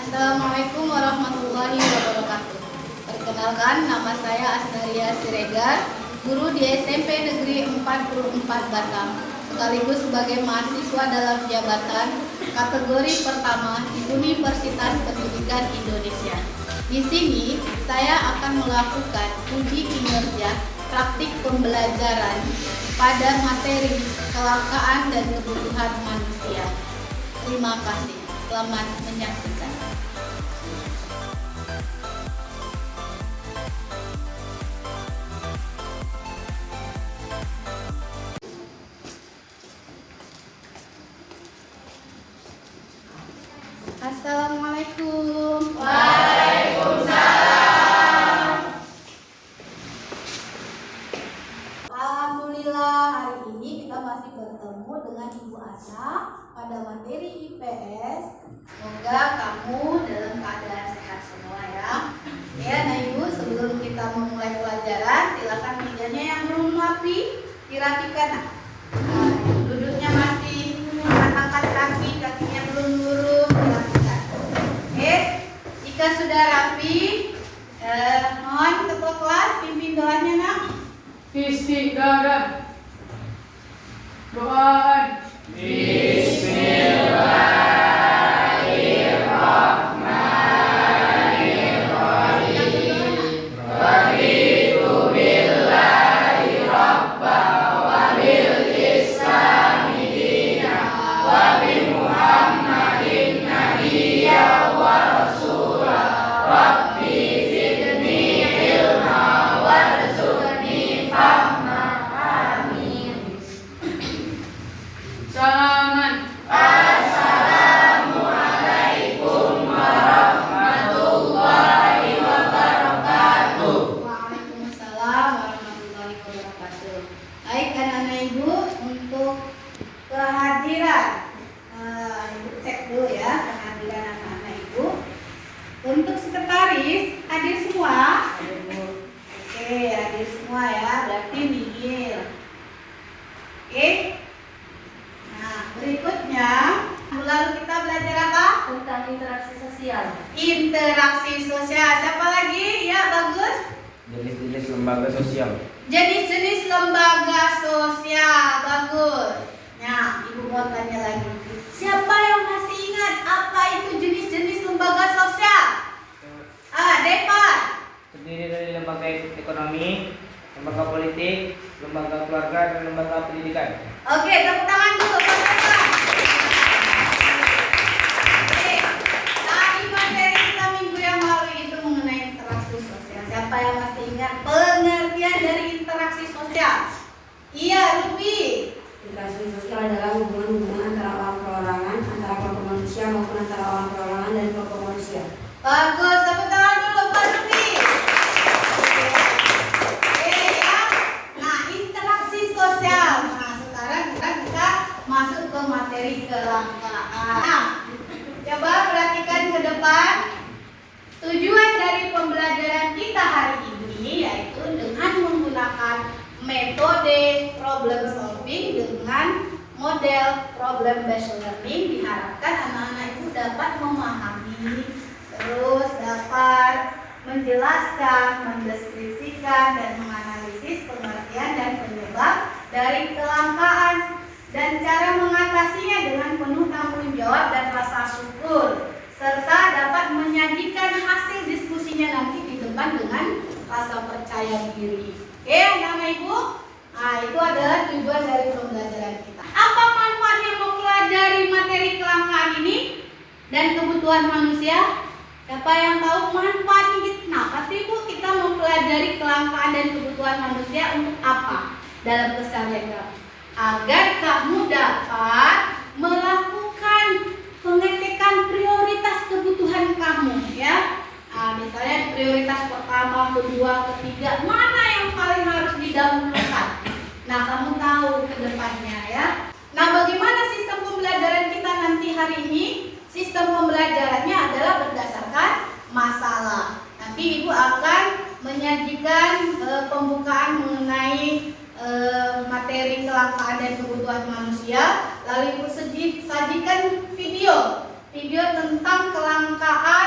Assalamualaikum warahmatullahi wabarakatuh. Perkenalkan, nama saya Astaria Siregar, guru di SMP Negeri 44 Batam, sekaligus sebagai mahasiswa dalam jabatan kategori pertama di Universitas Pendidikan Indonesia. Di sini, saya akan melakukan uji kinerja praktik pembelajaran pada materi kelangkaan dan kebutuhan manusia. Terima kasih. Selamat menyaksikan. Assalamualaikum. Waalaikumsalam. Alhamdulillah, hari ini kita masih bertemu dengan Ibu Asna pada materi IPS. Semoga kamu dalam keadaan sehat semua ya. Ya, nah Ibu, sebelum kita memulai pelajaran, silakan mejanya yang belum rapi dirapikan. Nah, duduknya masih angkat kaki, kakinya belum lurus, dirapikan. Oke, jika sudah rapi, mohon ketua kelas pimpin doanya nak. Istiqamah. Doaan. Bismillahirrahmanirrahim. Raditu billahi rabba wa bil islami dina wa bi Muhammadin nabiyya wa rasula. Rabbi zidni ilma warzuqni fahma. Amin. Salaman. Assalamualaikum warahmatullahi wabarakatuh. Waalaikumsalam warahmatullahi wabarakatuh. Baik anak-anak Ibu, untuk kehadiran Ibu cek dulu ya kehadiran anak-anak Ibu. Untuk sekretaris hadir semua? Oke, hadir semua ya, berarti nihil. Oke. Nah, berikutnya lalu kita belajar apa? Tentang interaksi sosial. Interaksi sosial. Siapa lagi? Ya, bagus. Jenis-jenis lembaga sosial. Jenis-jenis lembaga sosial. Bagus. Nah, Ibu mau tanya lagi. Siapa yang masih ingat apa itu jenis-jenis lembaga sosial? Depan. Terdiri dari lembaga ekonomi, lembaga politik, lembaga keluarga, dan lembaga pendidikan. Oke, tepuk tangan dulu. Oke, tadi materi kita minggu yang lalu itu mengenai interaksi sosial. Siapa yang masih ingat pengertian dari interaksi sosial? Iya, Ruby. Interaksi sosial adalah hubungan-hubungan antara orang perorangan, antara kelompok manusia maupun antara orang perorangan dan kelompok manusia. Bagus, tepuk tangan dulu Pak Ruby. Oke ya. Nah, interaksi sosial. Nah, sekarang kita masuk ke materi kelangkaan. Nah, coba perhatikan ke depan. Tujuan dari pembelajaran kita hari ini yaitu dengan menggunakan metode problem solving dengan model problem based learning, diharapkan anak-anak itu dapat memahami, terus dapat menjelaskan, mendeskripsikan, dan menganalisis pengertian dan penyebab dari kelangkaan dan cara mengatasinya dengan penuh tanggung jawab dan rasa syukur, serta dapat menyajikan hasil diskusinya nanti di depan dengan rasa percaya diri. Oke, anak-anak Ibu? Nah, itu adalah tujuan dari pembelajaran kita. Apa manfaatnya mempelajari materi kelangkaan ini dan kebutuhan manusia? Siapa yang tahu manfaatnya? Kenapa sih Bu kita mempelajari kelangkaan dan kebutuhan manusia untuk apa dalam keseharian kamu? Agar kamu dapat melakukan pengecekan prioritas kebutuhan kamu ya. Nah, misalnya prioritas pertama, kedua, ketiga, mana yang paling harus didahulukan? Nah, kamu tahu ke depannya ya. Nah, bagaimana sistem pembelajaran kita nanti hari ini? Sistem pembelajarannya adalah berdasarkan masalah. Nanti Ibu akan menyajikan pembukaan mengenai materi kelangkaan dan kebutuhan manusia. Lalu Ibu sajikan video tentang kelangkaan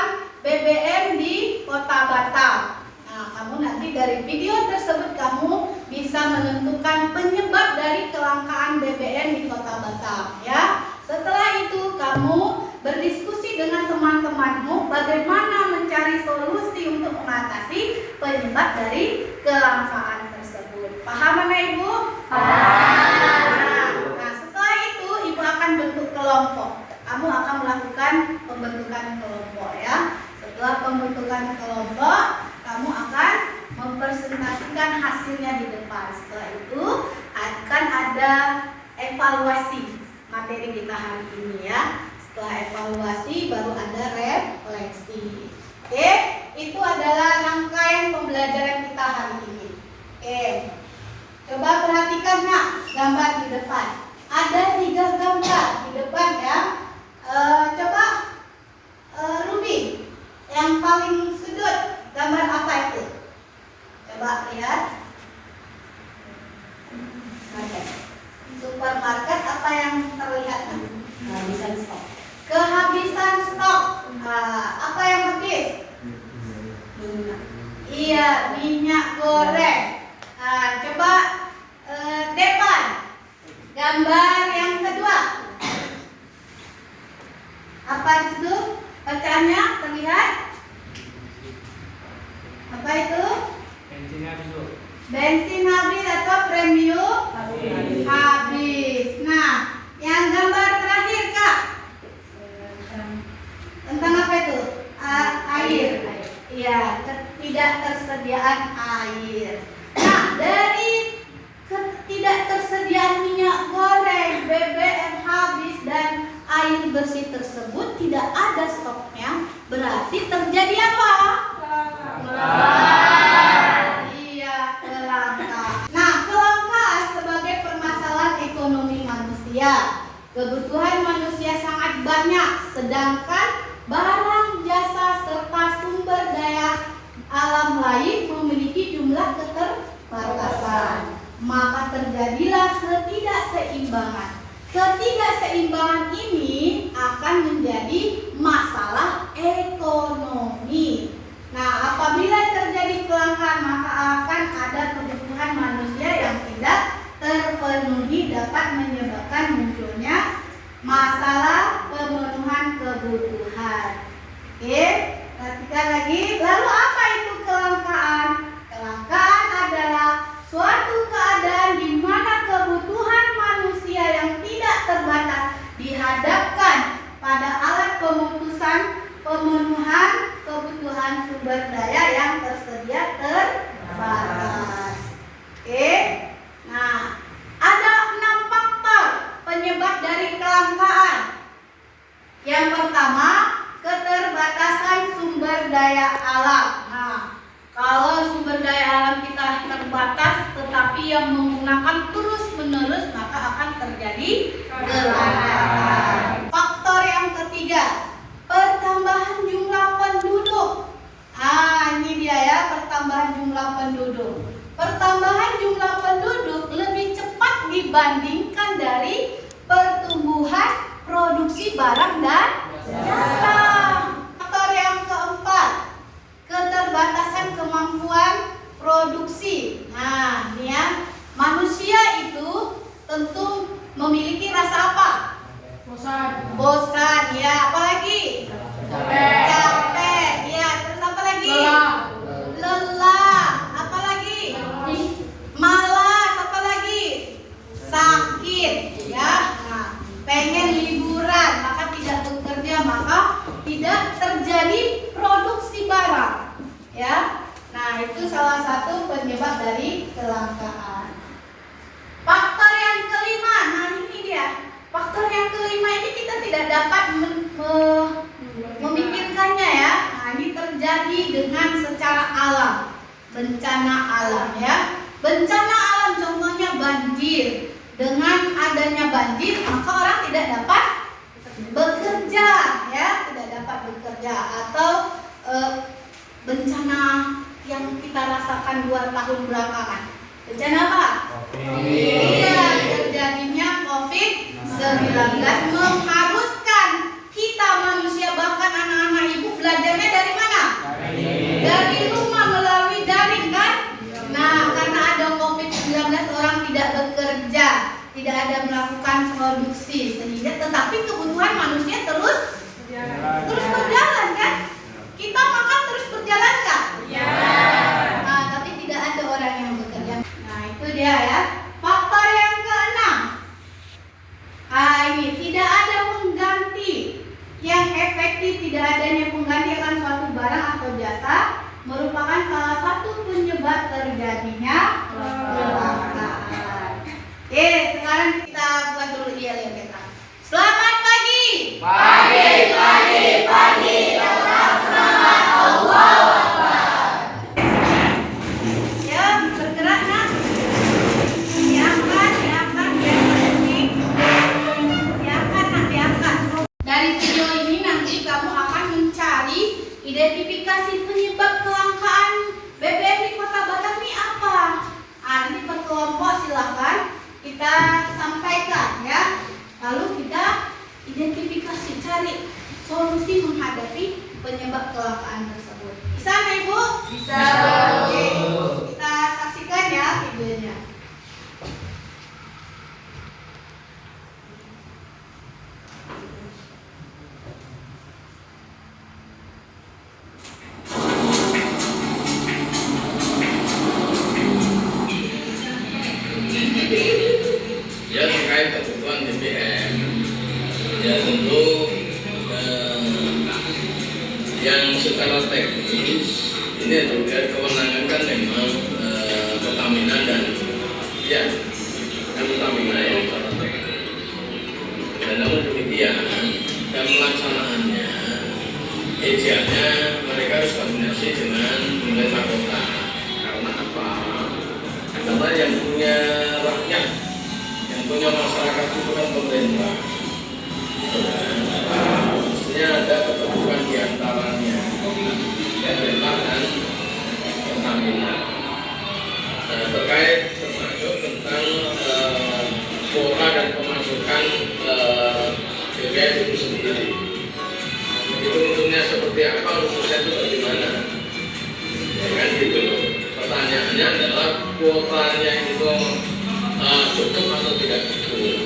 Batam. Nah, kamu nanti dari video tersebut kamu bisa menentukan penyebab dari kelangkaan BBM di Kota Batam ya. Setelah itu kamu berdiskusi dengan teman-temanmu bagaimana mencari solusi untuk mengatasi penyebab dari kelangkaan tersebut. Paham anak Ibu? Paham. Nah, setelah itu Ibu akan bentuk kelompok. Kamu akan melakukan pembentukan kelompok ya. Setelah pembentukan kelompok, kamu akan mempresentasikan hasilnya di depan. Setelah itu akan ada evaluasi materi kita hari ini ya. Setelah evaluasi baru ada refleksi. Oke, itu adalah rangkaian pembelajaran kita hari ini. Oke, coba perhatikan nak gambar di depan. Ada 3 gambar di depan ya. Coba Ruby yang paling sudut gambar apa itu? Coba lihat. Supermarket apa yang terlihat? Kehabisan stok. Kehabisan stok. Apa yang habis? Minyak. Iya, minyak goreng. Coba Depan gambar yang kedua. Apa itu? Bacaannya terlihat? Apa itu? Bensin habis, Bu. Bensin habis atau premium? Habis. Nah, yang gambar terakhir Kak. Tentang apa itu? Air. Iya, ketidaktersediaan air. Nah, dari ketidaktersediaan minyak goreng, BBM habis dan air bersih tersebut tidak ada stoknya, berarti terjadi apa? Iya, kelangkaan. Nah, kelangkaan sebagai permasalahan ekonomi manusia. Kebutuhan manusia sangat banyak, sedangkan barang, jasa, serta sumber daya alam lain memiliki jumlah keterbatasan. Maka terjadilah ketidakseimbangan. Ketidakseimbangan ini akan menjadi masalah ekonomi. Nah, apabila terjadi kelangkaan, maka akan ada kebutuhan manusia yang tidak terpenuhi, dapat menyebabkan munculnya masalah pemenuhan kebutuhan. Oke, perhatikan lagi. Lalu apa itu kelangkaan? Kelangkaan adalah suatu keadaan di mana kebutuhan manusia yang tidak terbatas dihadapkan pada alat pemenuhan kebutuhan sumber daya yang tersedia terbatas. Oke. Nah, ada 6 faktor penyebab dari kelangkaan. Yang pertama, keterbatasan sumber daya alam. Nah, kalau sumber daya alam kita terbatas tetapi yang menggunakan terus-menerus, maka akan terjadi kelangkaan. Faktor yang ketiga, pertambahan jumlah penduduk. Ini dia ya, pertambahan jumlah penduduk. Pertambahan jumlah penduduk lebih cepat dibandingkan dari pertumbuhan produksi barang dan jasa. Faktor yang keempat, keterbatasan kemampuan produksi. Nah, ini ya, manusia itu tentu memiliki rasa apa? Bosan, ya. Apalagi? Capek, ya. Terus apa lagi? Lelah. Apa lagi? Malas. Apa lagi? Sakit, ya. Nah, pengen liburan, maka tidak bekerja, maka tidak terjadi produksi barang, ya. Nah, itu salah satu penyebab dari kelangkaan. Faktor yang kelima, nah ini dia. Faktor yang kelima ini kita tidak dapat memikirkannya ya. Nah, ini terjadi dengan secara alam, bencana alam ya. Bencana alam contohnya banjir. Dengan adanya banjir, maka orang tidak dapat bekerja ya, tidak dapat bekerja. Atau bencana yang kita rasakan 2 tahun belakangan. Bencana apa? Iya, terjadinya COVID-19 mengharuskan kita manusia, bahkan anak-anak ibu belajarnya dari mana? Dari rumah. tapi kebutuhan manusia terus berjalan kan? Kita makan terus berjalan kan? Ya. Nah, tapi tidak ada orang yang bekerja. Nah, itu dia ya. Faktor yang keenam. Nah, ini tidak ada pengganti. Yang efektif tidak adanya pengganti akan suatu barang atau jasa merupakan salah satu penyebab terjadinya kecelakaan. Oke, sekarang kita buat dulu yel kita. Selamat pagi. Pagi, tetap semangat, Allahu Akbar. Ya, bergerak nak. Diangkat, biar penting. Diangkat nak, diangkat. Dari video ini nanti kamu akan mencari identifikasi penyebab kelangkaan BBM di Kota Batam ini apa. Nanti per kelompok silakan kita sampaikan ya. Lalu kita identifikasi, cari solusi menghadapi penyebab kelangkaan tersebut. Bisa nggak Ibu? Bisa. Oke, kita saksikan ya videonya. Ya, terkait kebutuhan BBM, ya tentu yang secara teknis ini juga kewenangan kan memang Pertamina dan ya kan Pertamina yang secara teknis. Dan namun demikian dan pelaksanaannya, idealnya mereka harus koordinasi dengan pemerintah kota. Karena apa? Karena yang punya rakyat, punya masyarakat itu kan pemerintah. Maksudnya ada kebutuhan di antaranya pemerintah dan Pertamina. Terkait termasuk tentang kuota dan pemasukan BBM itu sendiri. Itu bentuknya seperti apa, khususnya itu bagaimana? Ya kan gitu. Pertanyaannya adalah kuotanya itu cukup atau tidak cukup,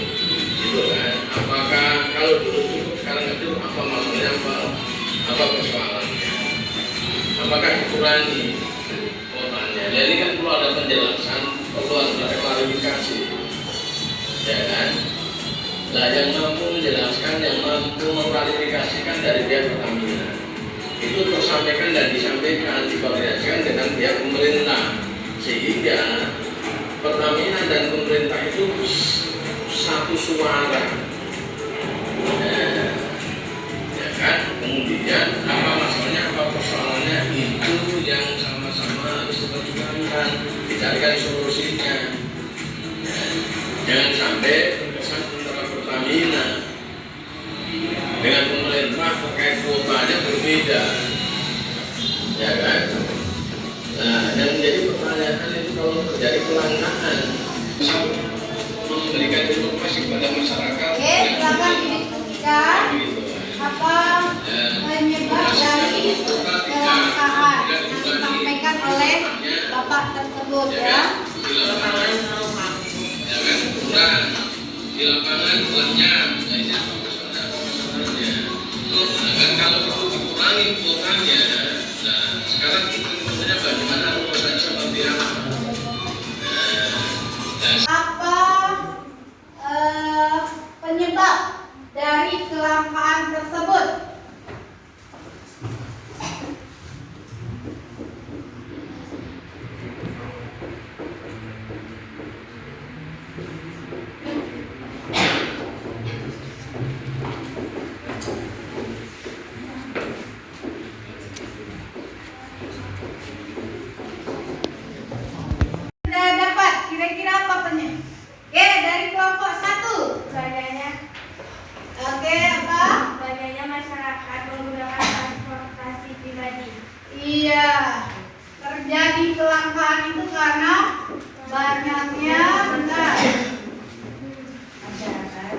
gitu kan? Apakah kalau dulu cukup sekarang nggak cukup, apa masalahnya, apa persoalannya? Apakah dikurangi kuotanya? Ya, ini kan perlu ada penjelasan, perlu ada klarifikasi, ya kan? Nah, yang mampu menjelaskan, yang mampu mengklarifikasikan dari pihak Pertamina itu tersampaikan dan disampaikan, dikoordinasikan dengan pihak pemerintah, sehingga Pertamina dan pemerintah itu satu suara, ya kan? Kemudian apa masalahnya, apa persoalannya, itu yang sama-sama harus diperjuangkan, dicarikan solusinya. Jangan sampai terkesan antara Pertamina dengan pemerintah terkait kuotanya berbeda, ya kan? Nah, yang menjadi pertanyaan itu kalau terjadi kelangkaan memberikan informasi kepada masyarakat. Oke, silakan didiskusikan apa penyebab dari kelangkaan yang disampaikan oleh Bapak tersebut ya. Ya kan, kurang di lapangan banyak, nah ini apa masalahnya? Nah kan kalau perlu dikurangi kuotanya, nah sekarang sebenarnya bagaimana rumusnya seperti apa? Apa penyebab dari kelangkaan tersebut? Sudah dapat kira-kira apa penyebab? Oke, dari kelompok 1 Banyaknya Oke, apa? masyarakat menggunakan transportasi pribadi. Iya, terjadi kelangkaan itu karena banyaknya bentar. Masyarakat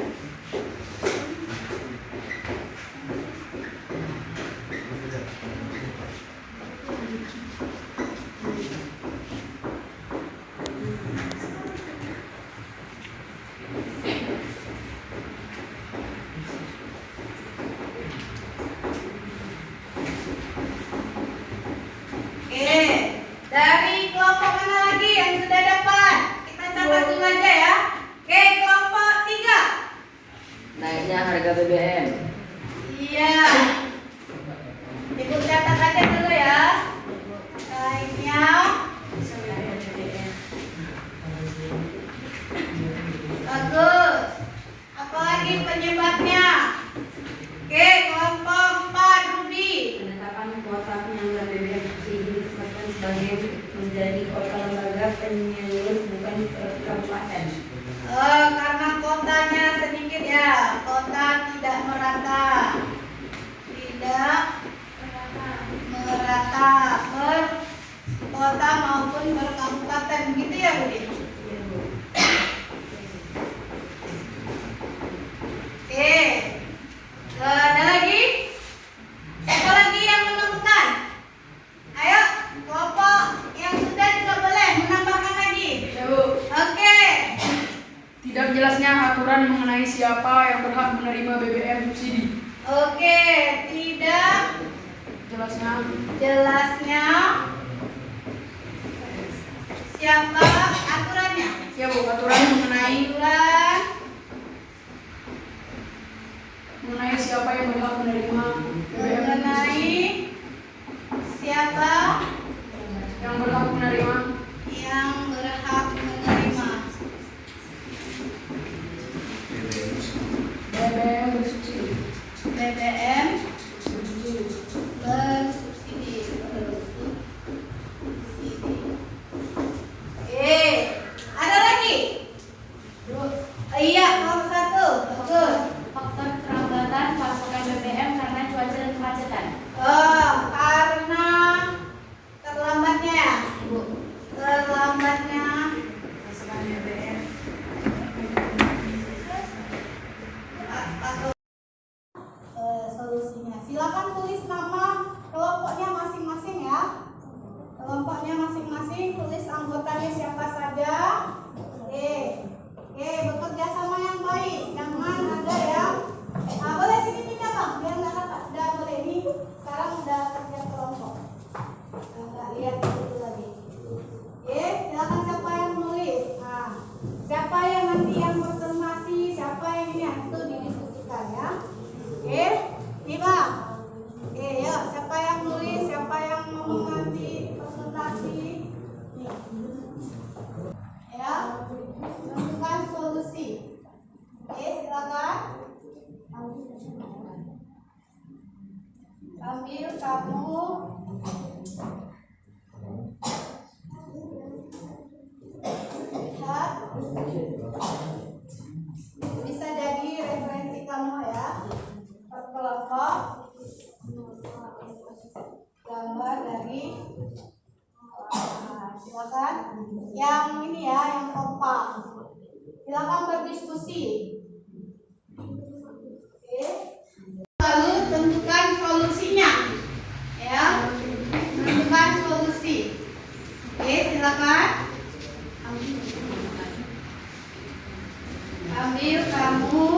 Dari kelompok mana lagi yang sudah dapat? Kita catat dulu aja ya. Oke, kelompok 3. Naiknya harga BBM. Iya. Ibu catat aja dulu ya. Naiknya. Bagus. Apalagi penyebabnya? Oke, kelompok 4, Ruby. Penetapan kuota penyalur BBM subsidi ditetapkan sebagai menjadi kuota lembaga penyalur bukan kabupaten. Karena kotanya sedikit ya, kota tidak merata, per kota maupun per kabupaten, gitu ya Budi? Oke, ada lagi? Siapa lagi yang menemukan? Ayo, kelompok yang sudah juga boleh menambahkan lagi. Ya Bu, Oke. tidak jelasnya aturan mengenai siapa yang berhak menerima BBM subsidi. Oke, tidak jelasnya siapa aturannya? Ya Bu, aturan mengenai siapa yang berhak menerima BBM Mengenai siapa yang berhak menerima BBM bersubsidi. BBM bersubsidi. Oke, ada lagi? Iya, nomor 1. Bagus. Faktor keterlambatan pasokan BBM karena cuaca dan kemacetan. Karena terlambatnya ya? Terlambatnya Pasokan BBM. solusinya. Silakan tulis nama kelompoknya masing-masing ya. Kelompoknya masing-masing, tulis anggotanya siapa saja. Oke, bekerja sama yang baik. Jangan ada yang boleh sini pindah Bang, biar nggak dapat. Udah boleh ini. Sekarang udah kerja kelompok. Nggak lihat itu lagi. Oke, silakan siapa yang nulis. Nah, siapa yang nanti yang presentasi, siapa yang ini itu didiskusikan ya. Oke, nih Bang. Oke, ya siapa yang nulis, siapa yang mau nanti presentasi. Nih. Ya, tentukan solusi. Oke, silakan. Ambil kamu. Lihat. Bisa jadi referensi kamu ya. Per kelompok. Gambar dari silakan yang ini ya, yang kompak. Silakan berdiskusi. Oke. Lalu tentukan solusinya. Ya. Tentukan solusi. Oke, silakan. Ambil kamu.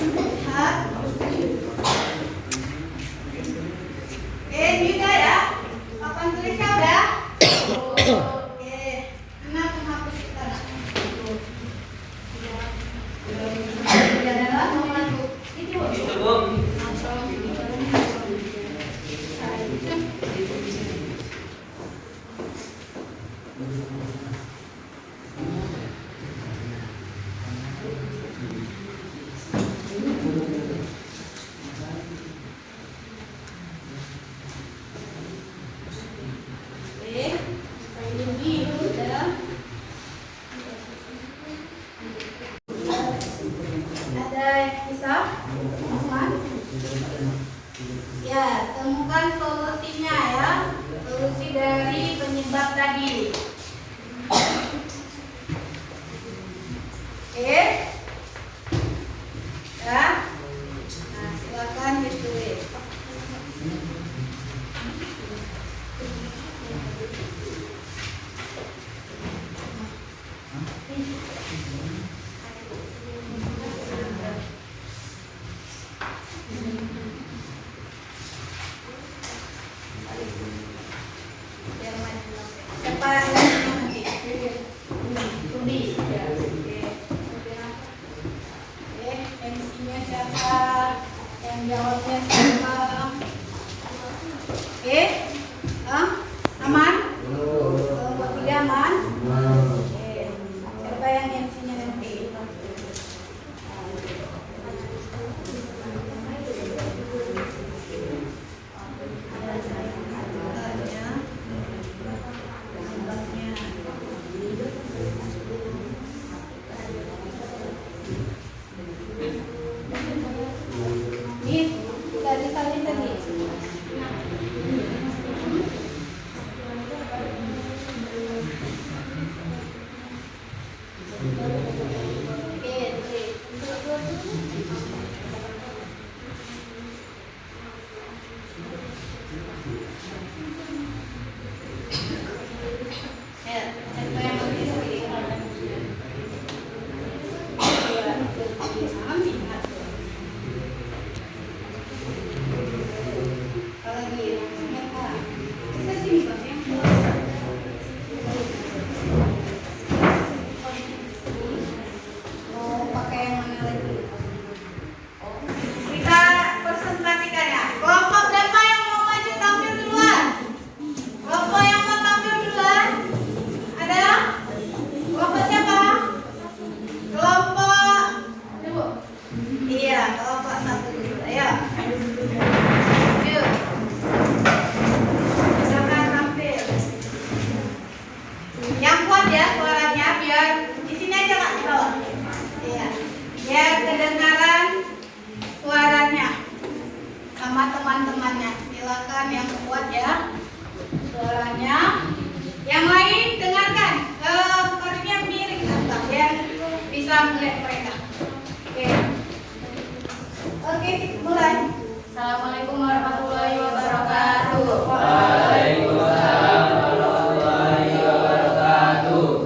Lihat. Juga ya. Papan tulisnya udah? Oke. Mana penghapus kita? Ya, dalam nomor 1. Ini Bu. Itu Bu. Ini udah. Ada kisah? Ya, temukan solusinya ya. Solusi dari penyebab tadi. Oke. Ya. Nah, silakan ditulis. Yang jawabnya siapa? Oke, aman? Mbak Billy aman? Oke, siapa yang MC-nya nanti? Nih, tadi tadi. Kita presentasikan ya. Kelompok berapa yang mau maju tampil duluan? Kelompok yang mau tampil duluan? Ada? Kelompok siapa? Kelompok Ibu. Iya, kelompok 1 dulu. Ayo. Yuk. Silakan tampil. Yang kuat ya suaranya, biar di sini aja Kak, di bawah. Iya. Biar kedengaran suaranya sama teman-temannya. Silakan yang kuat ya suaranya. Yang lain dengarkan. Kornya miring agak biar bisa melihat mereka. Oke, mulai. Assalamualaikum warahmatullahi wabarakatuh.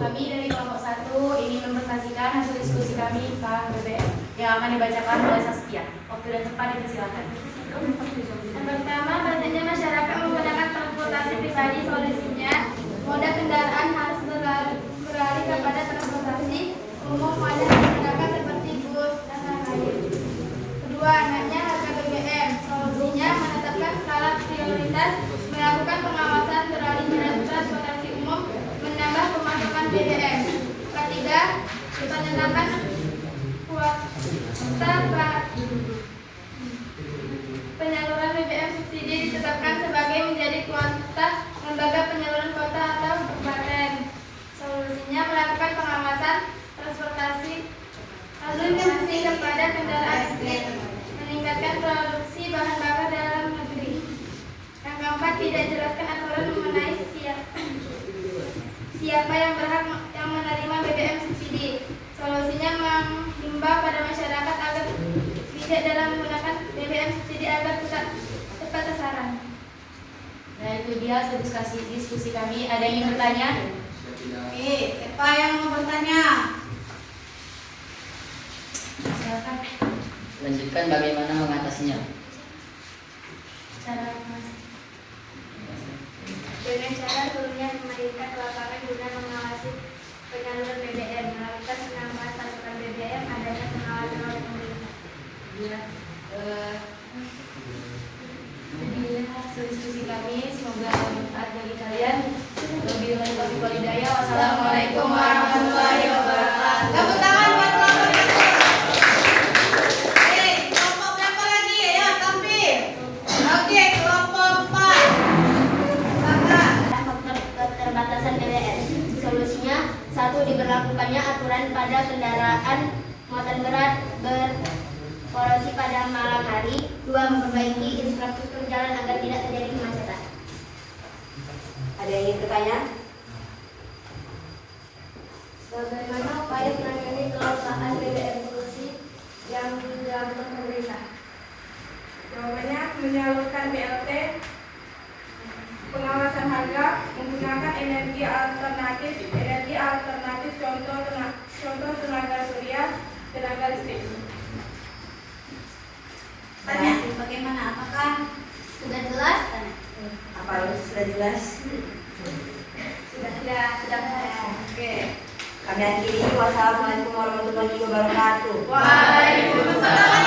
Kami dari kelompok 1 ingin mempresentasikan hasil diskusi kami tentang BBM yang akan dibacakan oleh Saskia. Waktu dan tempat dipersilakan. Yang pertama, banyaknya masyarakat menggunakan transportasi pribadi. Solusinya, moda kendaraan harus beralih kepada transportasi umum pada menggunakan seperti bus dan lain-lain. Kedua, naiknya harga BBM. Solusinya, menetapkan skala prioritas, melakukan pengawasan beralihnya transportasi umum, menambah pemasukan BBM. Ketiga, penetapan kuota penyaluran BBM subsidi ditetapkan sebagai menjadi kuota lembaga penyaluran kuota atau BAPEN. Solusinya, melakukan pengawasan transportasi kepada kendaraan listrik, meningkatkan produksi bahan bakar dalam negeri. Yang keempat, tidak jelaskan aturan mengenai siapa yang berhak yang menerima BBM subsidi. Solusinya, menghimbau pada masyarakat agar bijak dalam menggunakan BBM subsidi agar tepat sasaran. Nah, itu dia diskusi kami. Ada yang ingin bertanya? Oke, siapa yang mau bertanya? Silakan. Lanjutkan bagaimana mengatasinya. Cara dengan cara turunnya pemerintah ke lapangan guna mengawasi penyaluran BBM, melakukan penambahan pasokan BBM, adanya pengawasan oleh pemerintah. Ya, beginilah hasil diskusi kami. Semoga bermanfaat bagi kalian. Lebih lanjut walhidayah. Wassalamualaikum warahmatullahi wabarakatuh. Tepuk tangan buat kelompok yang Oke, kelompok berapa lagi? Ya, tampil. Oke, kelompok 4. Silakan. Faktor keterbatasan BBM. Solusinya, 1. Diberlakukannya aturan pada kendaraan muatan berat berpolusi pada malam hari. 2. Memperbaiki infrastruktur jalan agar tidak terjadi kemacetan. Ada yang ingin bertanya? Bagaimana upaya menangani kelangkaan BBM polusi yang dilakukan pemerintah? Jawabannya, menyalurkan BLT, pengawasan harga, menggunakan energi alternatif contoh tenaga surya, tenaga listrik. Tanya, bagaimana? Apakah sudah jelas? Tanya. Apa sudah jelas? Sudah. Oke. Kami akhiri. Wassalamualaikum warahmatullahi wabarakatuh. Waalaikumsalam.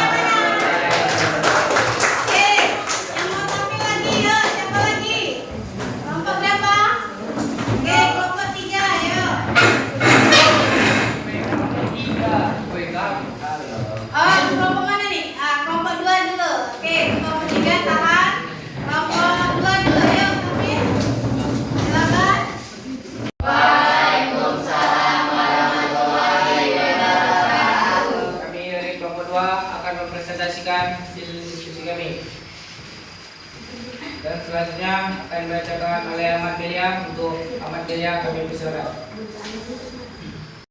akan mempresentasikan hasil diskusi kami. Dan selanjutnya akan dibacakan oleh Ahmad Delia. Untuk Ahmad Delia kami persilakan.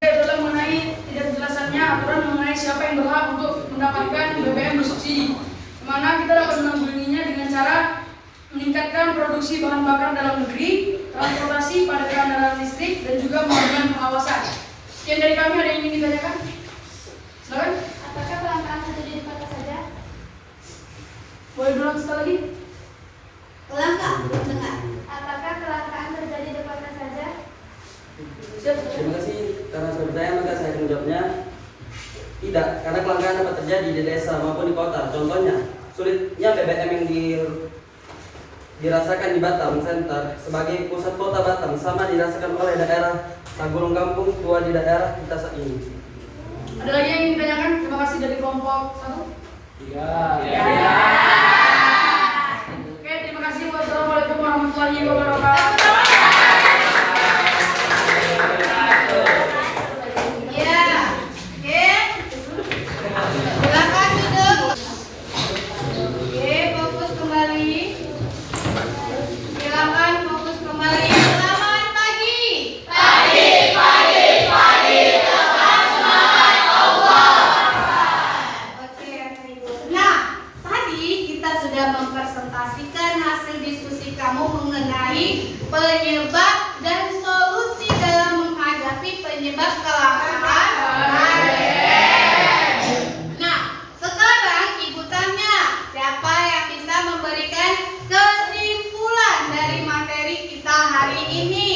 Adalah mengenai tidak jelasannya aturan mengenai siapa yang berhak untuk mendapatkan BBM bersubsidi, di mana kita dapat menanggulanginya dengan cara meningkatkan produksi bahan bakar dalam negeri, transportasi pada kendaraan listrik, dan juga melakukan pengawasan. Sekian dari kami, ada yang ingin ditanyakan? Silakan. Apakah kelangkaan terjadi di kota saja? Boleh ulang sekali lagi? Kelangkaan, dengar. Apakah kelangkaan terjadi di kota saja? Terima kasih karena sudah bertanya, maka saya akan menjawabnya tidak, karena kelangkaan dapat terjadi di desa maupun di kota. Contohnya, sulitnya BBM yang dirasakan di Batam Center sebagai pusat kota Batam sama dirasakan oleh daerah Tagulung Kampung Tua di daerah kita saat ini. Ada lagi yang ingin ditanyakan? Terima kasih dari kelompok 1. Ya. Oke, terima kasih. Wassalamualaikum warahmatullahi wabarakatuh. Ya, oke. Silakan duduk. Oke, fokus kembali. Silakan fokus kembali. Selamat pagi. Oke, nah, tadi kita sudah mempresentasikan hasil diskusi kamu mengenai penyebab dan solusi dalam menghadapi penyebab kelangkaan BBM. Nah, sekarang Ibu tanya, siapa yang bisa memberikan kesimpulan dari materi kita hari ini?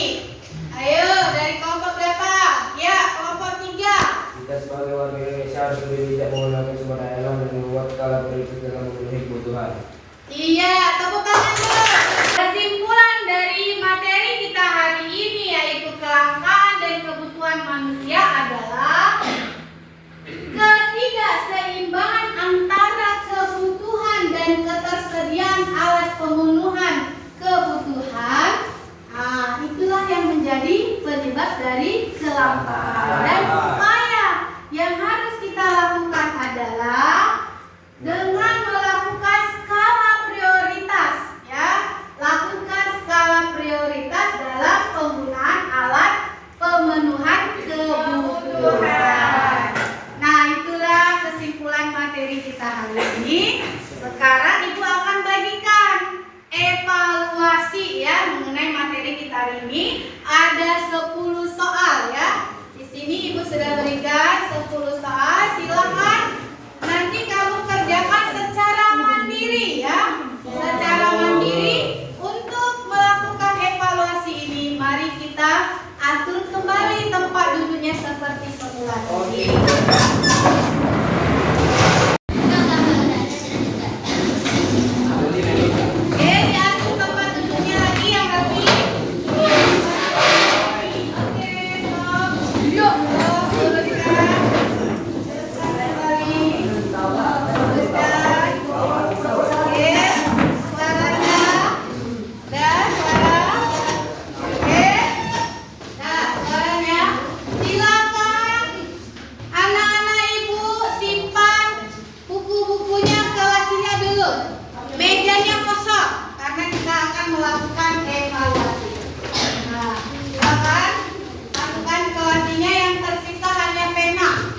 Ayo, dari kelompok berapa? Ya, kelompok 3. Kita sebagai warga Indonesia harus lebih bijak menggunakan sumber daya alam dan membuat skala prioritas dalam memenuhi kebutuhan. Iya, tepuk tangan dulu. Kesimpulan dari materi kita hari ini yaitu kelangkaan dan kebutuhan manusia adalah ketidakseimbangan antara kebutuhan dan ketersediaan alat pemenuhan kebutuhan. Nah, itulah yang menjadi penyebab dari kelangkaan. Dan upaya yang harus kita lakukan adalah dengan melakukan skala prioritas, ya. Lakukan skala prioritas dalam penggunaan alat pemenuhan kebutuhan. Nah, itulah kesimpulan materi kita hari ini. Sekarang Ibu akan bagikan evaluasi ya mengenai materi kita hari ini. Ada 10 soal ya. Di sini Ibu sudah berikan 10 soal. Silakan nanti kamu kerjakan secara mandiri ya. Secara mandiri untuk melakukan evaluasi ini. Mari kita atur kembali tempat duduknya seperti semula. Diatur tempat duduknya lagi yang rapi. Oke, stop. Yuk, teruskan. Teruskan kembali. Teruskan. Oke, suaranya. Dan suara. Oke. Nah, suaranya. Silakan anak-anak Ibu simpan buku-bukunya ke lacinya dulu. Mejanya kosong karena kita akan melakukan evaluasi. Nah, silakan lakukan ke lacinya, yang tersisa hanya pena.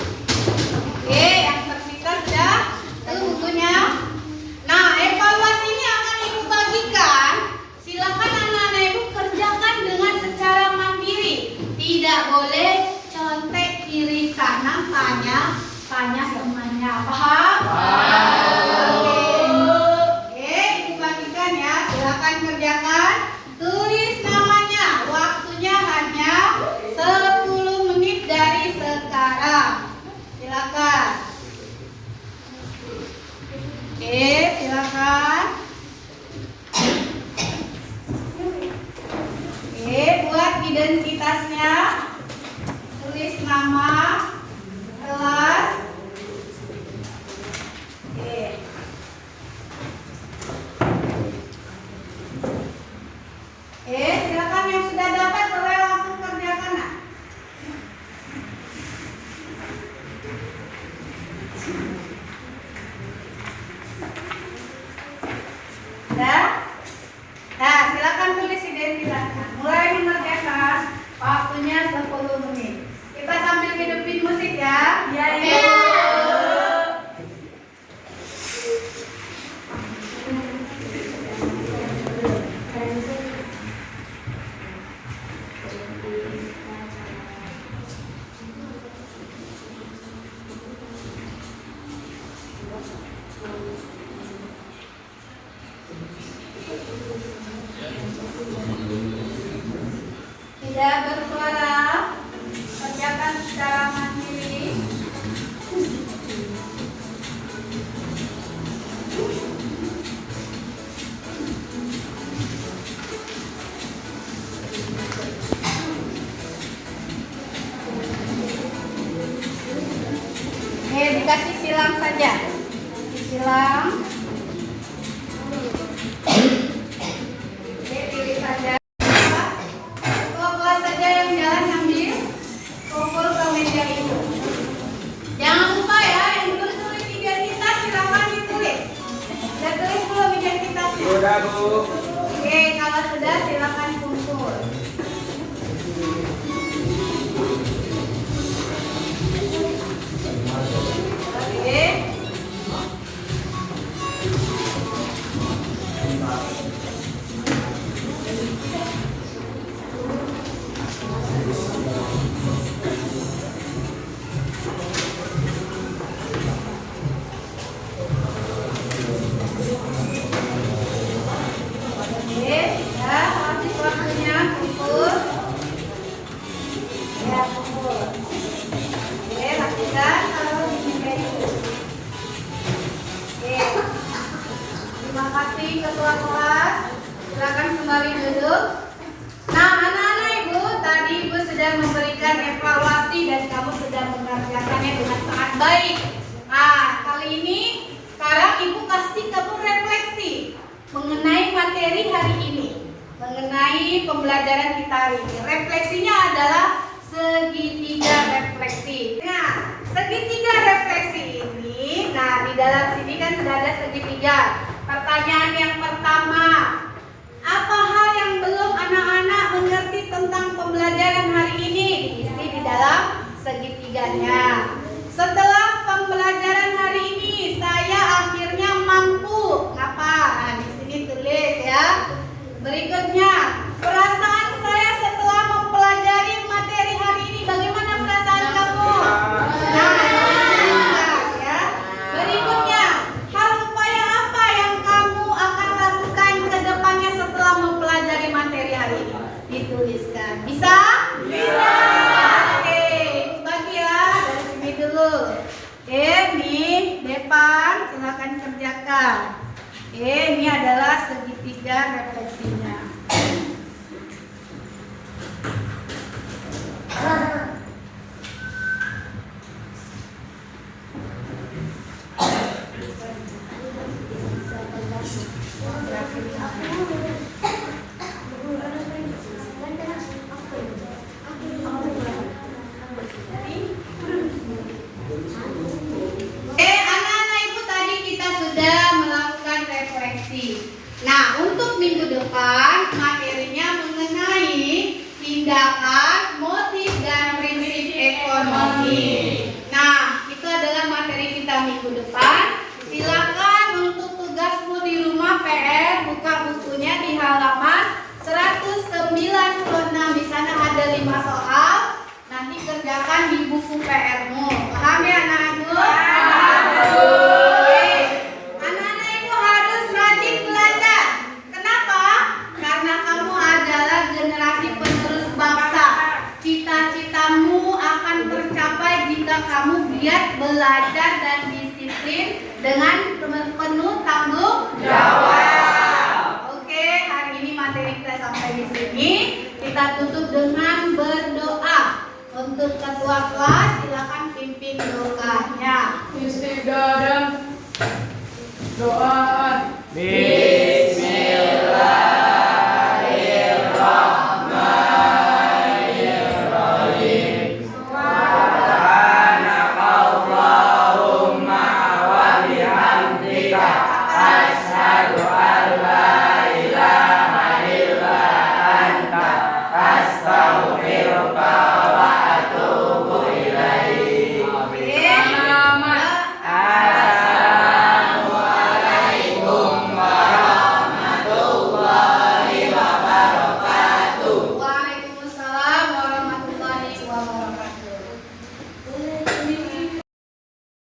Oke, yang tersisa sudah itu bukunya. Nah, evaluasi ini akan Ibu bagikan. Silakan anak-anak Ibu kerjakan dengan secara mandiri. Tidak boleh contek kiri kanan, tanya temannya. Paham? Oke. Oke, Ibu bagikan ya. Silakan kerjakan. Tulis namanya. Waktunya hanya 10 menit dari sekarang. Silakan. Oke, silakan. Oke, buat identitasnya. Tulis nama, kelas. Oke. Silakan yang sudah dapat boleh langsung kerjakan. Nah. Tidak bersuara, kerjakan secara mandiri. Dikasih silang saja. Silang. Pilih saja. Kelas saja yang jalan ambil. Kumpul ke meja itu. Jangan lupa ya, yang belum tulis identitas silakan ditulis. Sudah tulis belum identitasnya? Sudah, Bu. Oke, kalau sudah silakan kumpul. Oke. Oke, ya, habis waktunya kumpul. Ya, kumpul. Oke, lakukan kalau meja itu. Oke. Terima kasih ketua kelas. Silakan kembali duduk. Nah, anak-anak Ibu, tadi Ibu sudah memberikan evaluasi dan kamu sudah mengerjakannya dengan sangat baik. Nah, kali ini sekarang Ibu kasih kamu refleksi mengenai materi hari ini, mengenai pembelajaran kita hari ini. Refleksinya adalah segitiga refleksi. Nah, segitiga refleksi ini, nah di dalam sini kan sudah ada segitiga. Pertanyaan yang pertama, apa hal yang belum anak-anak mengerti tentang pembelajaran hari ini? Diisi di dalam segitiganya. Setelah pembelajaran hari ini, saya akhirnya mampu. Apa? Nah, di sini tulis ya. Berikutnya, perasaan saya setelah mempelajari materi hari ini. Bagaimana perasaan kamu? Nah, ya. Berikutnya, hal upaya apa yang kamu akan lakukan ke depannya setelah mempelajari materi hari ini? Dituliskan. Bisa? Bisa. Oke, bagi ya dari sini dulu. Oke, nih depan silakan kerjakan. Oke, ini adalah segitiga refleksinya. Anak-anak Ibu, tadi kita sudah melakukan refleksi. Nah, untuk minggu depan materinya mengenai tindakan, motif, dan prinsip ekonomi. Nah, itu adalah materi kita minggu depan. Silakan untuk tugasmu di rumah PR, buka bukunya di halaman 196. Di sana ada 5 soal. Nanti kerjakan di buku PR-mu. Paham ya anak-anak? Oke. Anak-anak Ibu harus rajin belajar. Kenapa? Karena kamu adalah generasi penerus bangsa. Cita-citamu akan tercapai jika kamu giat belajar dan disiplin dengan